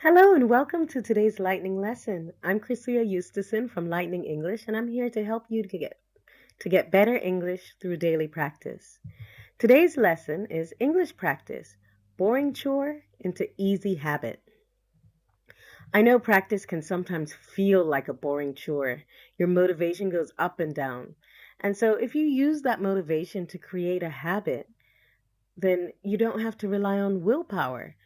Hello and welcome to today's lightning lesson. I'm Chrisia Eustacen from Lightning English, and I'm here to help you to get better English through daily practice. Today's lesson is English practice, boring chore into easy habit. I know practice can sometimes feel like a boring chore. Your motivation goes up and down. And so if you use that motivation to create a habit, then you don't have to rely on willpower.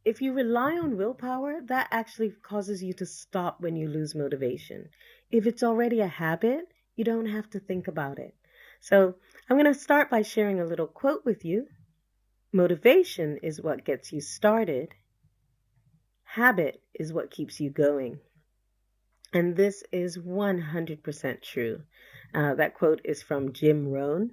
If you rely on willpower, that actually causes you to stop when you lose motivation. If it's already a habit, you don't have to think about it. So I'm going to start by sharing a little quote with you. Motivation is what gets you started. Habit is what keeps you going. And this is 100% true. That quote is from Jim Rohn.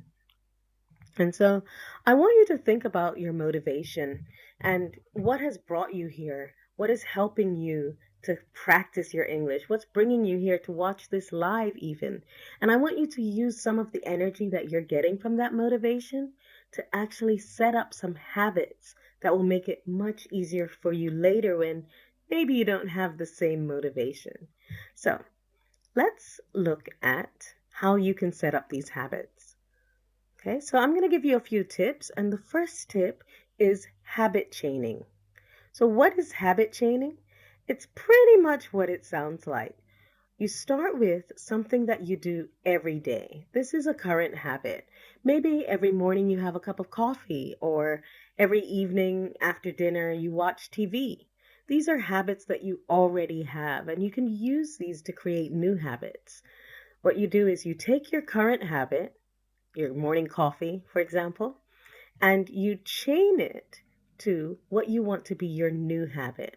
And so I want you to think about your motivation and what has brought you here. What is helping you to practice your English? What's bringing you here to watch this live, even? And I want you to use some of the energy that you're getting from that motivation to actually set up some habits that will make it much easier for you later when maybe you don't have the same motivation. So let's look at how you can set up these habits. Okay, so I'm going to give you a few tips, and the first tip is habit chaining. So, what is habit chaining? It's pretty much what it sounds like. You start with something that you do every day. This is a current habit. Maybe every morning you have a cup of coffee, or every evening after dinner you watch TV. These are habits that you already have, and you can use these to create new habits. What you do is you take your current habit, your morning coffee, for example, and you chain it to what you want to be your new habit.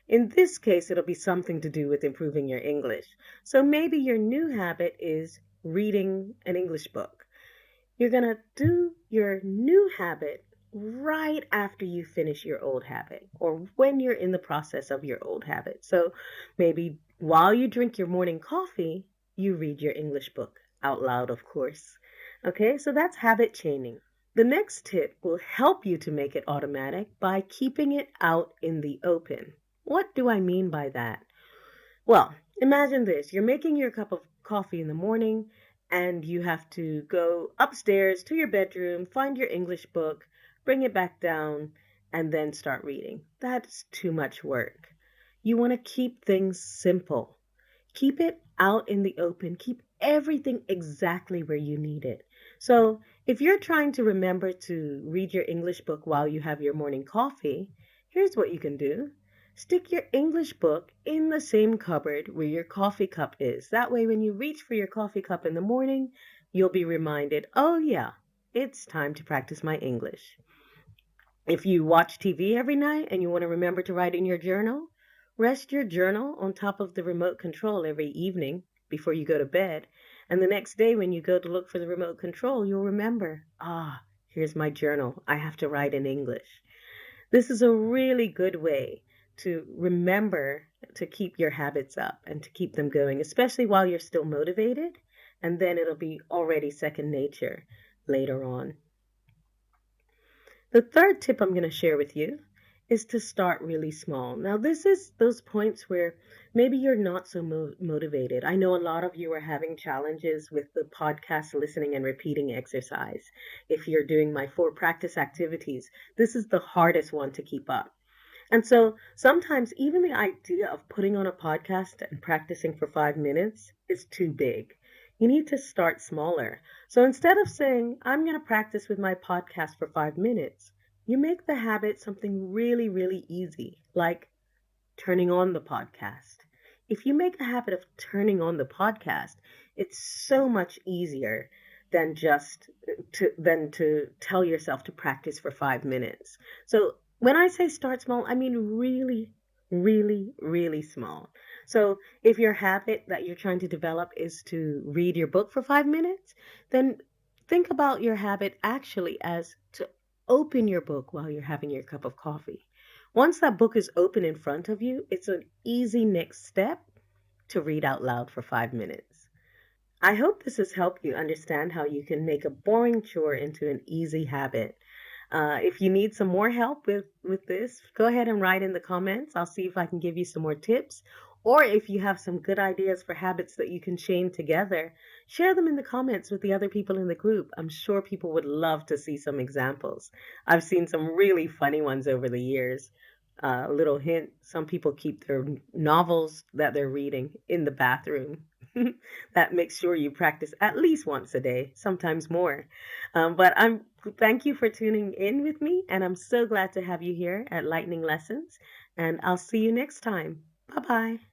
In this case, it'll be something to do with improving your English. So maybe your new habit is reading an English book. You're going to do your new habit right after you finish your old habit or when you're in the process of your old habit. So maybe while you drink your morning coffee, you read your English book out loud, of course. Okay, so that's habit chaining. The next tip will help you to make it automatic by keeping it out in the open. What do I mean by that? Well, imagine this. You're making your cup of coffee in the morning and you have to go upstairs to your bedroom, find your English book, bring it back down, and then start reading. That's too much work. You want to keep things simple. Keep it out in the open. Keep everything exactly where you need it. So, if you're trying to remember to read your English book while you have your morning coffee, here's what you can do. Stick your English book in the same cupboard where your coffee cup is. That way, when you reach for your coffee cup in the morning, you'll be reminded, oh, yeah, it's time to practice my English. If you watch TV every night and you want to remember to write in your journal, rest your journal on top of the remote control every evening before you go to bed. And the next day, when you go to look for the remote control, you'll remember, here's my journal. I have to write in English. This is a really good way to remember to keep your habits up and to keep them going, especially while you're still motivated. And then it'll be already second nature later on. The third tip I'm going to share with you is to start really small. Now, this is those points where maybe you're not so motivated. I know a lot of you are having challenges with the podcast listening and repeating exercise. If you're doing my 4 practice activities, this is the hardest one to keep up. And so sometimes even the idea of putting on a podcast and practicing for 5 minutes is too big. You need to start smaller. So instead of saying, I'm going to practice with my podcast for 5 minutes, you make the habit something really, really easy, like turning on the podcast. If you make a habit of turning on the podcast, it's so much easier than to tell yourself to practice for 5 minutes. So when I say start small, I mean really, really, really small. So if your habit that you're trying to develop is to read your book for 5 minutes, then think about your habit actually as to open your book while you're having your cup of coffee. Once that book is open in front of you, it's an easy next step to read out loud for 5 minutes. I hope this has helped you understand how you can make a boring chore into an easy habit. If you need some more help with this, go ahead and write in the comments. I'll see if I can give you some more tips. Or if you have some good ideas for habits that you can chain together, share them in the comments with the other people in the group. I'm sure people would love to see some examples. I've seen some really funny ones over the years. Little hint, some people keep their novels that they're reading in the bathroom. That makes sure you practice at least once a day, sometimes more. But I'm thank you for tuning in with me, and I'm so glad to have you here at Lightning Lessons. And I'll see you next time. Bye bye.